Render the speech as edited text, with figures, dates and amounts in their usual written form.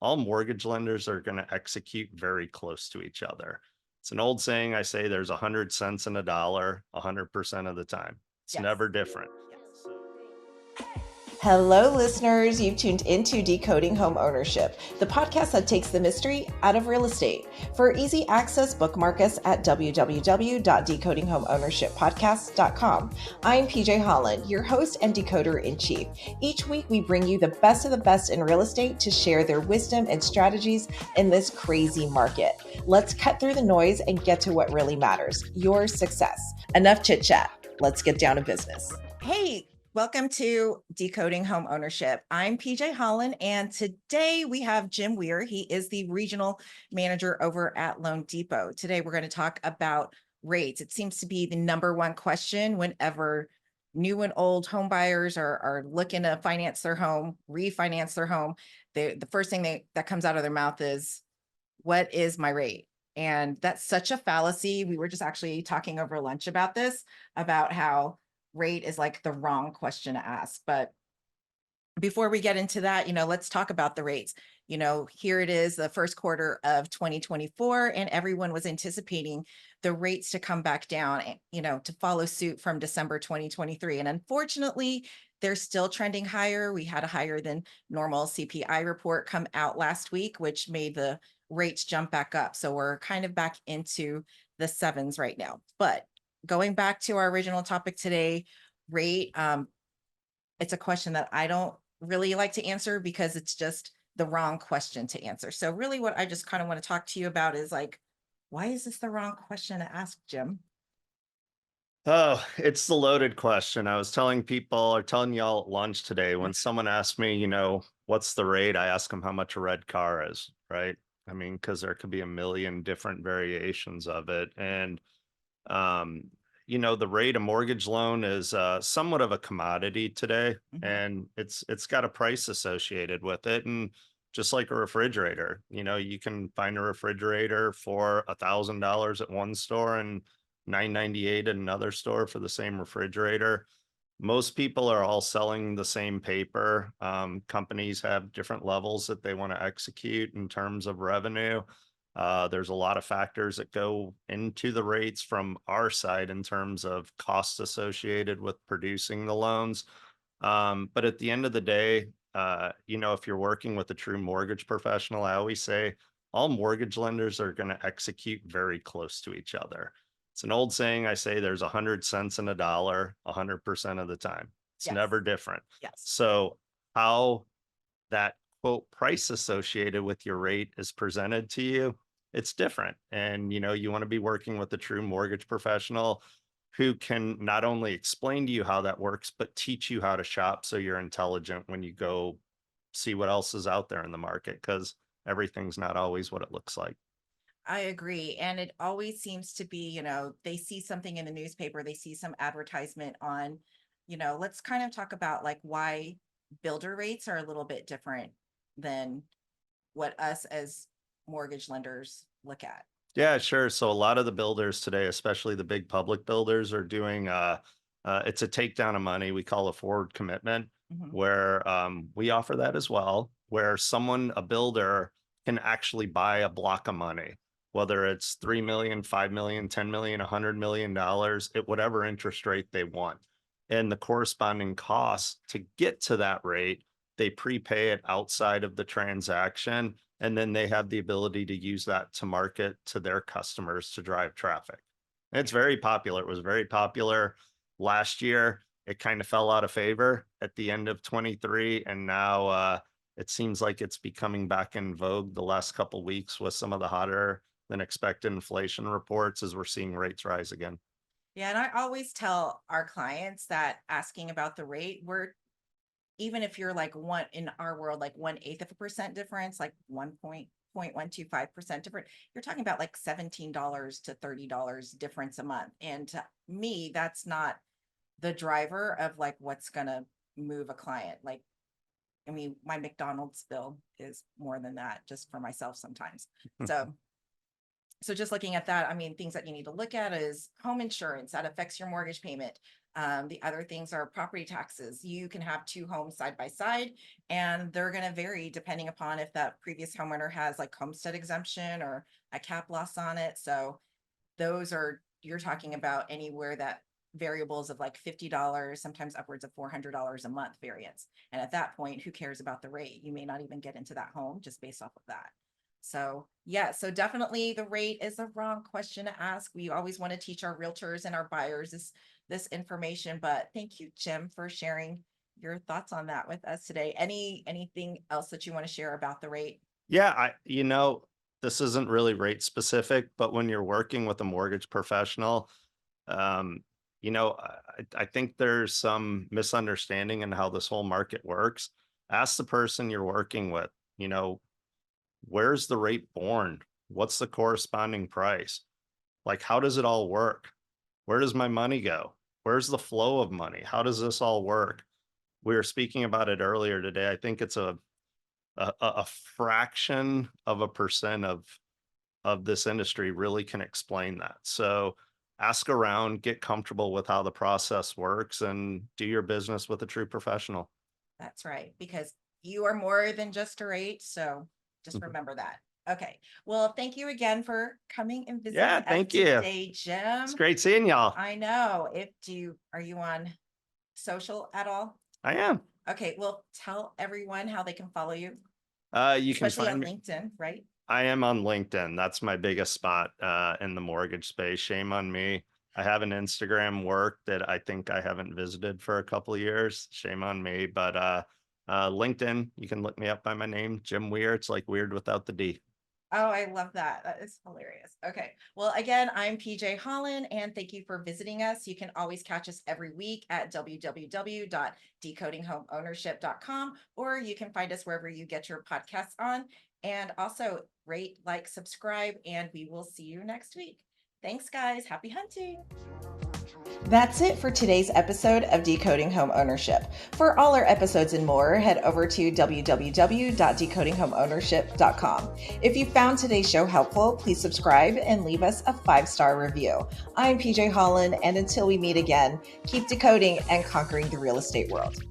all mortgage lenders are going to execute very close to each other. It's an old saying. I say there's 100 cents in a dollar 100% of the time. It's Yes. never different. Yes. So Hello, listeners. You've tuned into Decoding Homeownership, the podcast that takes the mystery out of real estate. For easy access, bookmark us at www.decodinghomeownershippodcast.com. I'm PJ Hollon, your host and decoder in chief. Each week, we bring you the best of the best in real estate to share their wisdom and strategies in this crazy market. Let's cut through the noise and get to what really matters, your success. Enough chit chat. Let's get down to business. Hey, welcome to Decoding Homeownership. I'm PJ Hollon, and today we have Jim Weir. He is the regional manager over at loanDepot. Today we're going to talk about rates. It seems to be the number one question whenever new and old home buyers are looking to finance their home, refinance their home. The first thing that comes out of their mouth is, what is my rate? And that's such a fallacy. We were just actually talking over lunch about this, about how rate is like the wrong question to ask. But before we get into that, let's talk about the rates. Here it is, the first quarter of 2024, and everyone was anticipating the rates to come back down, to follow suit from December 2023. And unfortunately, they're still trending higher. We had a higher than normal CPI report come out last week, which made the rates jump back up. So we're kind of back into the sevens right now. But going back to our original topic today, rate, it's a question that I don't really like to answer because it's just the wrong question to answer. So really what I just kind of want to talk to you about is like, why is this the wrong question to ask, Jim? Oh, it's the loaded question. I was telling people or telling y'all at lunch today when someone asked me, what's the rate? I ask them how much a red car is, right? I mean, because there could be a million different variations of it. And, um, the rate of mortgage loan is somewhat of a commodity today, Mhm. and it's got a price associated with it. And just like a refrigerator, you can find a refrigerator for $1,000 at one store and 998 at another store for the same refrigerator. Most people are all selling the same paper. Companies have different levels that they want to execute in terms of revenue. There's a lot of factors that go into the rates from our side in terms of costs associated with producing the loans. But at the end of the day, if you're working with a true mortgage professional, I always say all mortgage lenders are going to execute very close to each other. It's an old saying. I say there's 100 cents in a dollar 100% of the time. It's Yes. never different. Yes. So how that quote price associated with your rate is presented to you, it's different. And you want to be working with a true mortgage professional who can not only explain to you how that works, but teach you how to shop so you're intelligent when you go see what else is out there in the market, because everything's not always what it looks like. I agree. And it always seems to be, they see something in the newspaper, they see some advertisement on, let's kind of talk about like why builder rates are a little bit different than what us as mortgage lenders look at. Yeah, sure. So a lot of the builders today, especially the big public builders, are doing it's a takedown of money. We call a forward commitment, Mhm. where we offer that as well, where a builder can actually buy a block of money, whether it's 3 million, 5 million, 10 million, $100 million, at whatever interest rate they want. And the corresponding costs to get to that rate, they prepay it outside of the transaction, and then they have the ability to use that to market to their customers to drive traffic. And it's very popular. It was very popular last year. It kind of fell out of favor at the end of 23, and now it seems like it's becoming back in vogue the last couple weeks with some of the hotter than expected inflation reports as we're seeing rates rise again. Yeah, and I always tell our clients that asking about the rate, even if you're like one in our world, like 1/8 of a percent difference, like 1.125% different, you're talking about like $17 to $30 difference a month. And to me, that's not the driver of like what's gonna move a client. Like, I mean, my McDonald's bill is more than that just for myself sometimes. So So just looking at that, I mean, things that you need to look at is home insurance that affects your mortgage payment. The other things are property taxes. You can have two homes side by side, and they're going to vary depending upon if that previous homeowner has like homestead exemption or a cap loss on it. So those are, you're talking about anywhere that variables of like $50, sometimes upwards of $400 a month variance. And at that point, who cares about the rate? You may not even get into that home just based off of that. So yeah, so definitely the rate is the wrong question to ask. We always want to teach our realtors and our buyers this information, but thank you, Jim, for sharing your thoughts on that with us today. Anything else that you want to share about the rate? Yeah, this isn't really rate specific, but when you're working with a mortgage professional, um, I think there's some misunderstanding in how this whole market works. Ask the person you're working with, where's the rate born? What's the corresponding price? Like, how does it all work? Where does my money go? Where's the flow of money? How does this all work? We were speaking about it earlier today. I think it's a fraction of a percent of this industry really can explain that. So ask around, get comfortable with how the process works, and do your business with a true professional. That's right, because you are more than just a rate. So just remember that. Okay. Well, thank you again for coming and visiting Yeah, us thank you. today, Jim. It's great seeing y'all. I know. Are you on social at all? I am. Okay. Well, tell everyone how they can follow you, You can especially on find me. LinkedIn, right? I am on LinkedIn. That's my biggest spot in the mortgage space. Shame on me. I have an Instagram work that I think I haven't visited for a couple of years. Shame on me. But LinkedIn, you can look me up by my name, Jim Weir. It's like weird without the D. Oh, I love that. That is hilarious. Okay. Well, again, I'm PJ Hollon, and thank you for visiting us. You can always catch us every week at www.decodinghomeownership.com, or you can find us wherever you get your podcasts on. And also rate, like, subscribe, and we will see you next week. Thanks, guys. Happy hunting. That's it for today's episode of Decoding Home Ownership. For all our episodes and more, head over to www.decodinghomeownership.com. If you found today's show helpful, please subscribe and leave us a 5-star review. I'm PJ Hollon, and until we meet again, keep decoding and conquering the real estate world.